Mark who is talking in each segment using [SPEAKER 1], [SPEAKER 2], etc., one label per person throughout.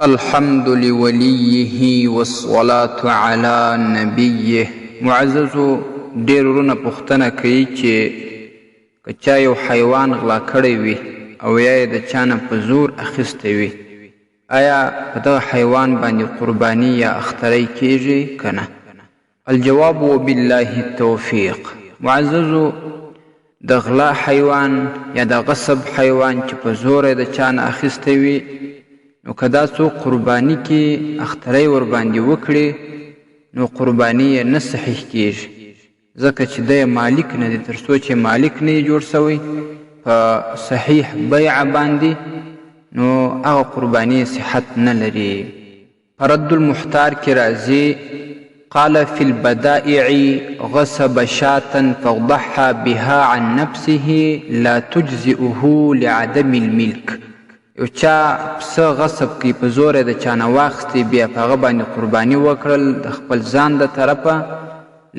[SPEAKER 1] الحمد لوليه والصلاة على نبيه. معززو ډېر ورونه پوښتنه کوي چې که چا یو حیوان غلا کړی وي او یا یې د چا نه په زور اخیستی وي، آیا په دغه حیوان باندې قرباني یا اختری کیږي که نه؟ الجواب وبالله التوفیق. معززو د غلا حیوان یا د غصب حیوان چې په زور یې د چا نه اخیستی وي، نو که دا څوک قرباني کې اختری ورباندې وکړي نو قرباني یې نه صحیح کیږي، ځکه چې دی مالک نه دی. تر څو چې مالک نه یې جوړ سوی په صحیح بیع باندې، نو هغه قرباني صحت نه لري. په رد المحتار کې راځي قال في البدائع غصب شاة فضحى بها عن نفسه لا تجزئه لعدم الملك. یو چا پسه غصب کوي، په زور یې د چا نه واخیستی، بیا په هغه باندې قرباني وکړل د خپل ځان د طرفه،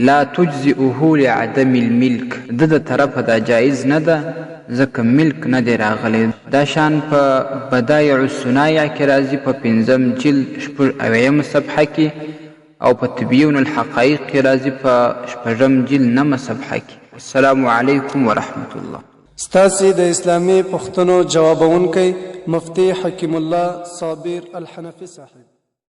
[SPEAKER 1] لا تجزئه لعدم الملک، د طرفه دا جایز نه ده ځکه ملک نه دی راغلی. دا شان په بدایع الصنایع کې راځي په 5 جلد 8 صفحه کې، او په تبیین الحقایق کې راځي په 6 جلد 9 صفحه کې. السلام علیکم ورحمت الله.
[SPEAKER 2] ستاسې د اسلامي پوښتنو جوابونکی مفتی حکیم الله صابر الحنفي صاحب.